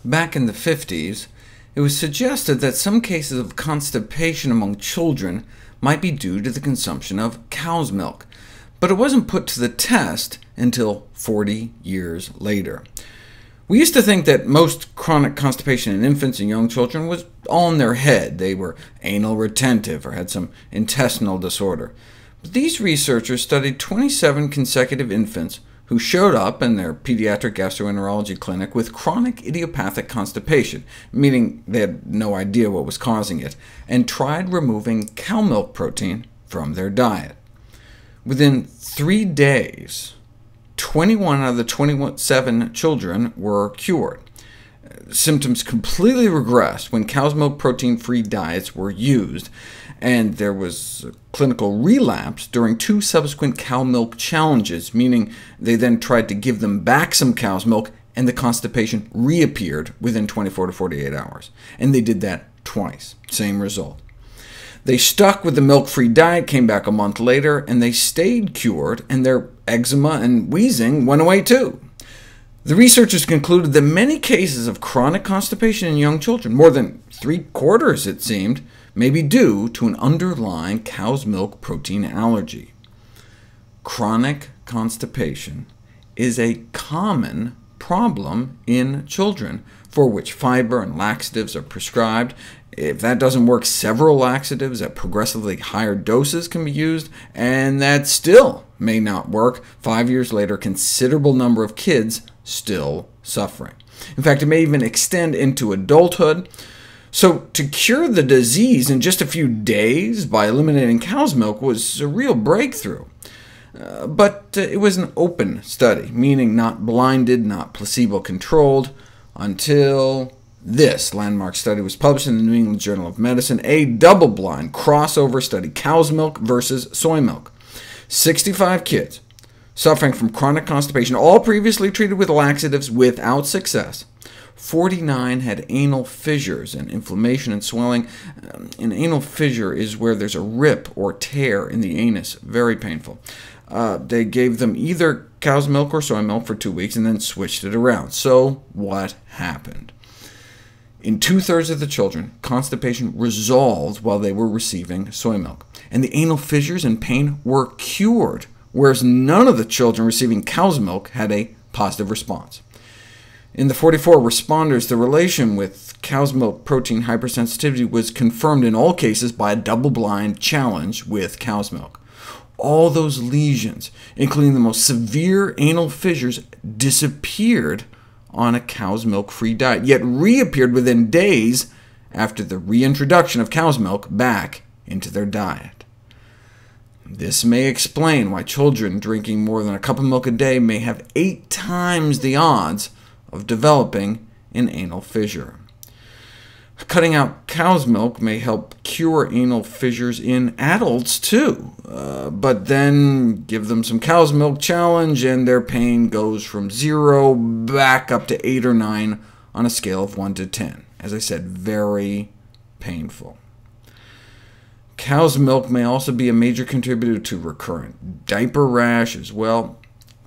Back in the 50s, it was suggested that some cases of constipation among children might be due to the consumption of cow's milk, but it wasn't put to the test until 40 years later. We used to think that most chronic constipation in infants and young children was all in their head. They were anal retentive or had some intestinal disorder. But these researchers studied 27 consecutive infants who showed up in their pediatric gastroenterology clinic with chronic idiopathic constipation, meaning they had no idea what was causing it, and tried removing cow milk protein from their diet. Within 3 days, 21 out of the 27 children were cured. Symptoms completely regressed when cow's milk protein-free diets were used, and there was a clinical relapse during 2 subsequent cow milk challenges, meaning they then tried to give them back some cow's milk, and the constipation reappeared within 24 to 48 hours. And they did that twice. Same result. They stuck with the milk-free diet, came back a month later, and they stayed cured, and their eczema and wheezing went away too. The researchers concluded that many cases of chronic constipation in young children, more than 3/4 it seemed, may be due to an underlying cow's milk protein allergy. Chronic constipation is a common problem in children, for which fiber and laxatives are prescribed. If that doesn't work, several laxatives at progressively higher doses can be used, and that still may not work. 5 years later, a considerable number of kids still suffering. In fact, it may even extend into adulthood. So to cure the disease in just a few days by eliminating cow's milk was a real breakthrough. But it was an open study, meaning not blinded, not placebo-controlled, until this landmark study was published in the New England Journal of Medicine, a double-blind crossover study, cow's milk versus soy milk. 65 kids suffering from chronic constipation, all previously treated with laxatives without success. 49 had anal fissures and inflammation and swelling. An anal fissure is where there's a rip or tear in the anus, very painful. They gave them either cow's milk or soy milk for 2 weeks, and then switched it around. So what happened? In 2/3 of the children, constipation resolved while they were receiving soy milk, and the anal fissures and pain were cured, whereas none of the children receiving cow's milk had a positive response. In the 44 responders, the relation with cow's milk protein hypersensitivity was confirmed in all cases by a double-blind challenge with cow's milk. All those lesions, including the most severe anal fissures, disappeared on a cow's milk-free diet, yet reappeared within days after the reintroduction of cow's milk back into their diet. This may explain why children drinking more than a cup of milk a day may have 8 times the odds of developing an anal fissure. Cutting out cow's milk may help cure anal fissures in adults too, but then give them some cow's milk challenge, and their pain goes from 0 back up to 8 or 9 on a scale of 1 to 10. As I said, very painful. Cow's milk may also be a major contributor to recurrent diaper rash as well.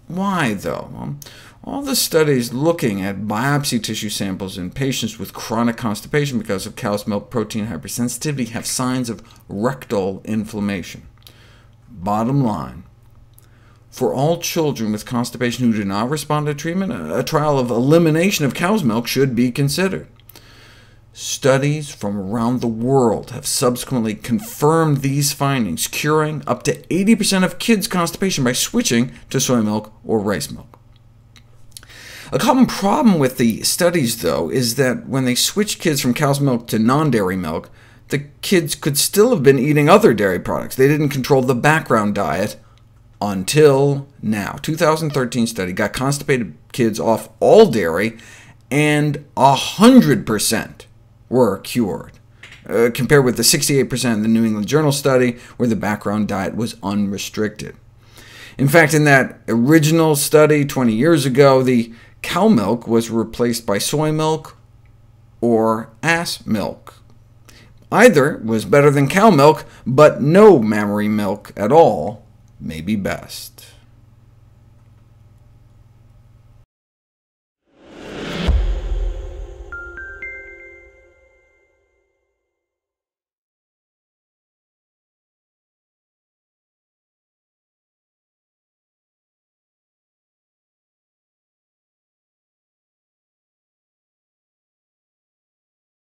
Why, though? Well, all the studies looking at biopsy tissue samples in patients with chronic constipation because of cow's milk protein hypersensitivity have signs of rectal inflammation. Bottom line, for all children with constipation who do not respond to treatment, a trial of elimination of cow's milk should be considered. Studies from around the world have subsequently confirmed these findings, curing up to 80% of kids' constipation by switching to soy milk or rice milk. A common problem with the studies, though, is that when they switched kids from cow's milk to non-dairy milk, the kids could still have been eating other dairy products. They didn't control the background diet until now. A 2013 study got constipated kids off all dairy, and 100% were cured, compared with the 68% in the New England Journal study, where the background diet was unrestricted. In fact, in that original study 20 years ago, the cow milk was replaced by soy milk or ass milk. Either was better than cow milk, but no mammary milk at all may be best.